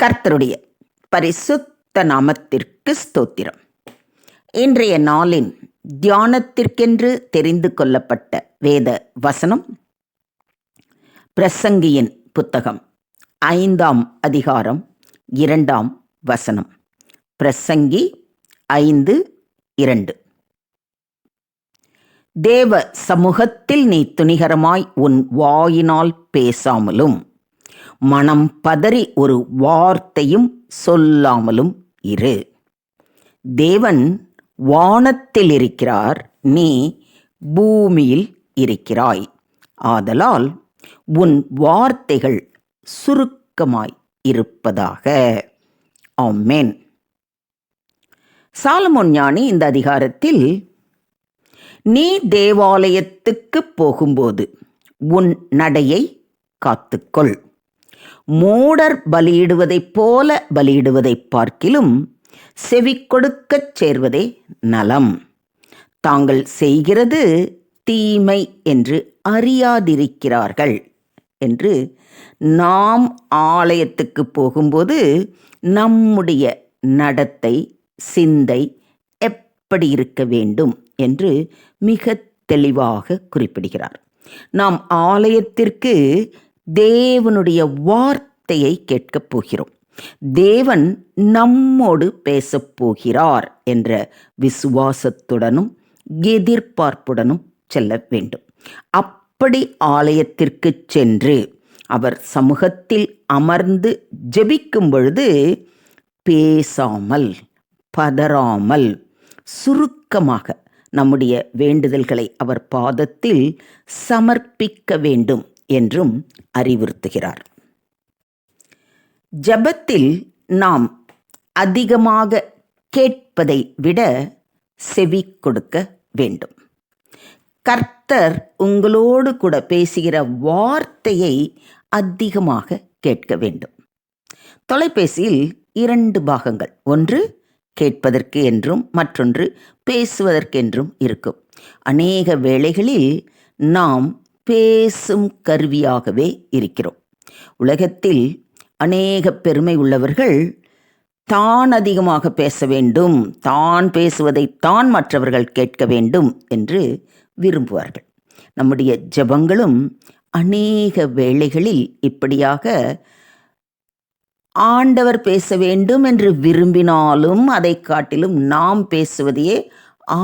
கர்த்தருடைய பரிசுத்த நாமத்திற்கு ஸ்தோத்திரம். இன்றைய நாளின் தியானத்திற்கென்று தெரிந்து கொள்ளப்பட்ட வேத வசனம் பிரசங்கியின் புத்தகம் 5ஆம் அதிகாரம் 2ஆம் வசனம். பிரசங்கி 5:2. தேவ சமூகத்தில் நீ துணிகரமாய் உன் வாயினால் பேசாமலும் மனம் பதறி ஒரு வார்த்தையும் சொல்லாமலும் இரு. தேவன் வானத்தில் இருக்கிறார், நீ பூமியில் இருக்கிறாய். ஆதலால் உன் வார்த்தைகள் சுருக்கமாய் இருப்பதாக. ஆமென். சாலமோன் ஞானி இந்த அதிகாரத்தில், நீ தேவாலயத்துக்கு போகும்போது உன் நடையை காத்துக்கொள். மூடர் பலியிடுவதைப் போல பலியிடுவதைப் பார்க்கிலும் செவி கொடுக்கச் சேர்வதே நலம். தாங்கள் செய்கிறது தீமை என்று அறியாதிருக்கிறார்கள் என்று நாம் ஆலயத்துக்கு போகும்போது நம்முடைய நடத்தை, சிந்தை எப்படி இருக்க வேண்டும் என்று மிக தெளிவாக குறிப்பிடுகிறார். நாம் ஆலயத்திற்கு தேவனுடைய வார்த்தையை கேட்கப் போகிறோம். தேவன் நம்மோடு பேசப் போகிறார் என்ற விசுவாசத்துடனும் எதிர்பார்ப்புடனும் செல்ல வேண்டும். அப்படி ஆலயத்திற்கு சென்று அவர் சமூகத்தில் அமர்ந்து ஜெபிக்கும் பொழுது பேசாமல், பதறாமல், சுருக்கமாக நம்முடைய வேண்டுதல்களை அவர் பாதத்தில் சமர்ப்பிக்க வேண்டும் என்றும் அறிவுறுத்துகிறார். ஜெபத்தில் நாம் அதிகமாக கேட்பதை விட செவி கொடுக்க வேண்டும். கர்த்தர் உங்களோடு கூட பேசுகிற வார்த்தையை அதிகமாக கேட்க வேண்டும். தொலைபேசியில் 2 பாகங்கள், ஒன்று கேட்பதற்கு என்றும் மற்றொன்று பேசுவதற்கென்றும் இருக்கும். அநேக வேளைகளில் நாம் பேசும் கருவியாகவே இருக்கிறோம். உலகத்தில் அநேக பெருமை உள்ளவர்கள் தான் அதிகமாக பேச வேண்டும், தான் பேசுவதை தான் மற்றவர்கள் கேட்க வேண்டும் என்று விரும்புவார்கள். நம்முடைய ஜெபங்களும் அநேக வேளைகளில் இப்படியாக ஆண்டவர் பேச வேண்டும் என்று விரும்பினாலும் அதை காட்டிலும் நாம் பேசுவதையே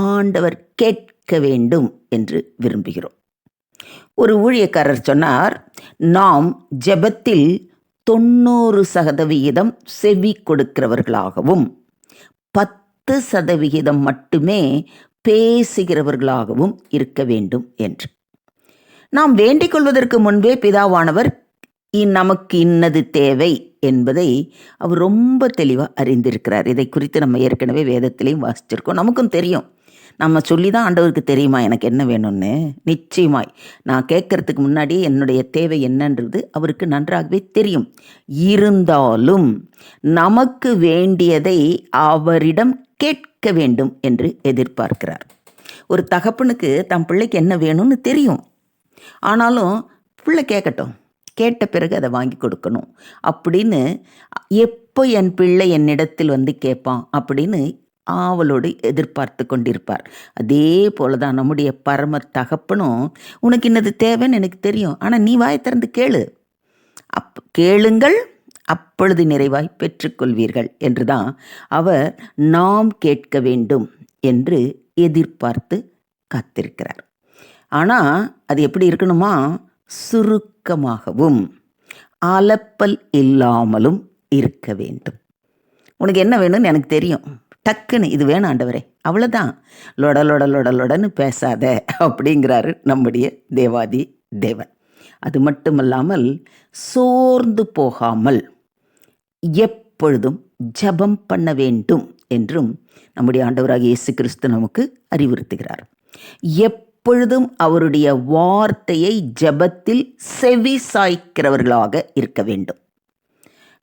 ஆண்டவர் கேட்க வேண்டும் என்று விரும்புகிறோம். ஒரு ஊழியக்காரர் சொன்னார், நாம் ஜெபத்தில் 90% செவி கொடுக்கிறவர்களாகவும் 10% மட்டுமே பேசுகிறவர்களாகவும் இருக்க வேண்டும் என்று. நாம் வேண்டிக் கொள்வதற்கு முன்பே பிதாவானவர் நமக்கு இன்னது தேவை என்பதை அவர் ரொம்ப தெளிவாக அறிந்திருக்கிறார். இதை குறித்து நம்ம ஏற்கனவே வேதத்திலையும் வாசிச்சிருக்கோம். நமக்கும் தெரியும். நம்ம சொல்லி தான் ஆண்டவருக்கு தெரியுமா எனக்கு என்ன வேணும்னு. நிச்சயமாய் நான் கேட்கறதுக்கு முன்னாடி என்னுடைய தேவை என்னன்றது அவருக்கு நன்றாகவே தெரியும். இருந்தாலும் நமக்கு வேண்டியதை அவரிடம் கேட்க வேண்டும் என்று எதிர்பார்க்கிறார். ஒரு தகப்பனுக்கு தன் பிள்ளைக்கு என்ன வேணும்னு தெரியும். ஆனாலும் பிள்ளை கேட்கட்டும், கேட்ட பிறகு அதை வாங்கி கொடுக்கணும் அப்படின்னு, எப்போ என் பிள்ளை என்னிடத்தில் வந்து கேட்பான் அப்படின்னு ஆவலோடு எதிர்பார்த்து கொண்டிருப்பார். அதே போல தான் நம்முடைய பரம தகப்பனும், உனக்கு இன்னது தேவைன்னு எனக்கு தெரியும், ஆனால் நீ வாய் திறந்து கேளு, கேளுங்கள் அப்பொழுது நிறைவாய் பெற்றுக்கொள்வீர்கள் என்று தான் அவர் நாம் கேட்க வேண்டும் என்று எதிர்பார்த்து காத்திருக்கிறார். ஆனால் அது எப்படி இருக்கணுமா? சுருக்கமாகவும் அலப்பல் இல்லாமலும் இருக்க வேண்டும். உனக்கு என்ன வேணும்னு எனக்கு தெரியும், டக்குன்னு இது வேணும் ஆண்டவரே, அவ்வளோதான், லொடன்னு பேசாத அப்படிங்கிறாரு நம்முடைய தேவாதி தேவன். அது மட்டுமல்லாமல் சோர்ந்து போகாமல் எப்பொழுதும் ஜெபம் பண்ண வேண்டும் என்றும் நம்முடைய ஆண்டவராகிய இயேசு கிறிஸ்து நமக்கு அறிவுறுத்துகிறார். எப்பொழுதும் அவருடைய வார்த்தையை ஜெபத்தில் செவி சாய்க்கிறவர்களாக இருக்க வேண்டும்.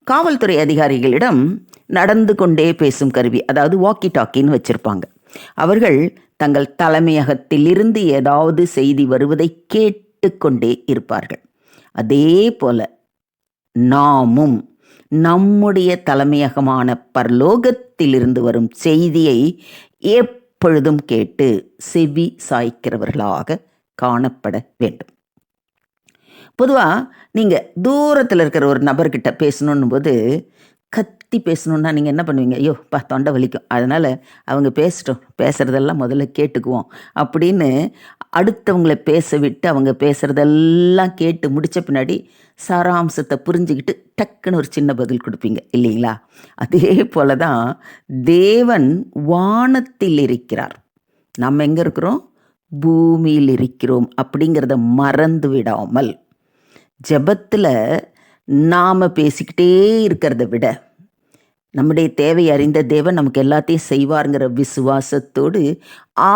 காவல்துறை அதிகாரிகளிடம் நடந்து கொண்டே பேசும் கருவி, அதாவது வாக்கி டாக்கின்னு வச்சுருப்பாங்க. அவர்கள் தங்கள் தலைமையகத்திலிருந்து ஏதாவது செய்தி வருவதை கேட்டுக்கொண்டே இருப்பார்கள். அதே போல நாமும் நம்முடைய தலைமையகமான பரலோகத்திலிருந்து வரும் செய்தியை எப்பொழுதும் கேட்டு செவி சாய்க்கிறவர்களாக காணப்பட வேண்டும். பொதுவாக நீங்கள் தூரத்தில் இருக்கிற ஒரு நபர்கிட்ட பேசணும் போது கத்தி பேசணுன்னா நீங்கள் என்ன பண்ணுவீங்க? ஐயோ தொண்டை வலிக்கும், அதனால் அவங்க பேசுகிறதெல்லாம் முதல்ல கேட்டுக்குவோம் அப்படின்னு அடுத்தவங்களை பேச விட்டு அவங்க பேசுகிறதெல்லாம் கேட்டு முடித்த பின்னாடி சாராம்சத்தை புரிஞ்சுக்கிட்டு டக்குன்னு ஒரு சின்ன பதில் கொடுப்பீங்க இல்லைங்களா? அதே போல தான் தேவன் வானத்தில் இருக்கிறார், நம்ம எங்கே இருக்கிறோம்? பூமியில் இருக்கிறோம் அப்படிங்கிறத மறந்து விடாமல் ஜெபத்தில் நாம் பேசிக்கிட்டே இருக்கிறத விட நம்முடைய தேவை அறிந்த தேவன் நமக்கு எல்லாத்தையும் செய்வாருங்கிற விசுவாசத்தோடு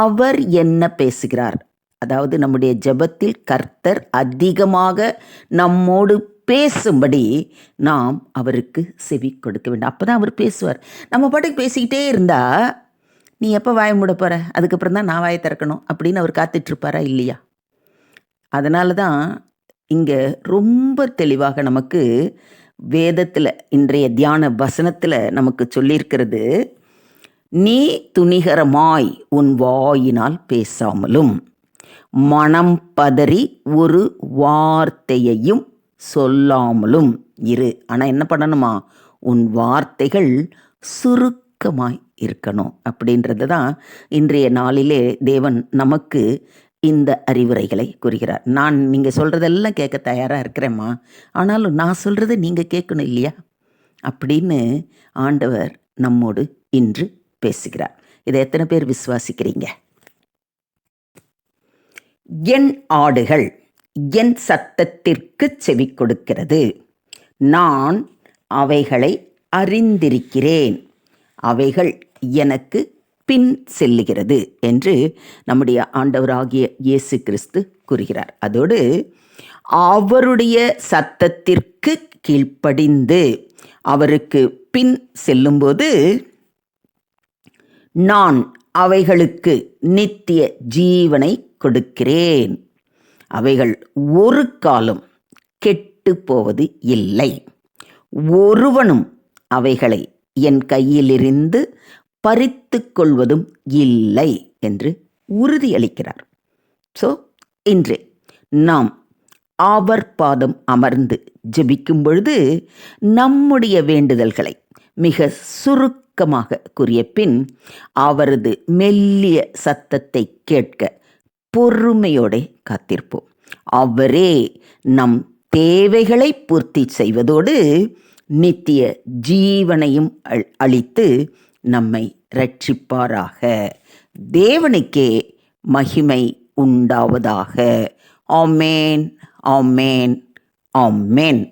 அவர் என்ன பேசுகிறார், அதாவது நம்முடைய ஜெபத்தில் கர்த்தர் அதிகமாக நம்மோடு பேசும்படி நாம் அவருக்கு செவி கொடுக்க வேண்டும். அப்போ தான் அவர் பேசுவார். நம்ம பாட்டுக்கு பேசிக்கிட்டே இருந்தால் நீ எப்போ வாயை மூட போகிற, அதுக்கப்புறம் தான் நான் வாயை திறக்கணும் அப்படின்னு அவர் காத்துட்ருப்பாரா இல்லையா? அதனால தான் இங்கே ரொம்ப தெளிவாக நமக்கு வேதத்தில் இன்றைய தியான வசனத்தில் நமக்கு சொல்லியிருக்கிறது, நீ துணிகரமாய் உன் வாயினால் பேசாமலும் மனம் பதறி ஒரு வார்த்தையையும் சொல்லாமலும் இரு. ஆனால் என்ன பண்ணணுமா? உன் வார்த்தைகள் சுருக்கமாய் இருக்கணும் அப்படின்றது தான் இன்றைய நாளிலே தேவன் நமக்கு இந்த அறிவுரைகளை கூறுகிறார். நான் நீங்கள் சொல்கிறதெல்லாம் கேட்க தயாராக இருக்கிறேம்மா, ஆனாலும் நான் சொல்கிறத நீங்கள் கேட்கணும் இல்லையா அப்படின்னு ஆண்டவர் நம்மோடு இன்று பேசுகிறார். இதை எத்தனை பேர் விசுவாசிக்கிறீங்க? என் ஆடுகள் என் சத்தத்திற்கு செவி கொடுக்கிறது, நான் அவைகளை அறிந்திருக்கிறேன், அவைகள் எனக்கு பின் செல்லுகிறது என்று நம்முடைய ஆண்டவராகிய இயேசு கிறிஸ்து கூறுகிறார். அதோடு அவருடைய சத்தத்திற்கு கீழ்ப்படிந்து அவருக்கு பின் செல்லும்போது நான் அவைகளுக்கு நித்திய ஜீவனை கொடுக்கிறேன், அவைகள் ஒரு காலம் கெட்டு போவது இல்லை, ஒருவனும் அவைகளை என் கையிலிருந்து பறித்து கொள்வதும் இல்லை என்று உறுதியளிக்கிறார். ஸோ இன்று நாம் அவர் பாதம் அமர்ந்து ஜெபிக்கும் பொழுது நம்முடைய வேண்டுதல்களை மிக சுருக்கமாக கூறிய பின் அவரது மெல்லிய சத்தத்தை கேட்க பொறுமையோடு காத்திருப்போம். அவரே நம் தேவைகளை பூர்த்தி செய்வதோடு நித்திய ஜீவனையும் அளித்து நம்மை இரட்சிப்பாராக. தேவனுக்கே மகிமை உண்டாவதாக. ஆமேன், ஆமேன், ஆமேன்.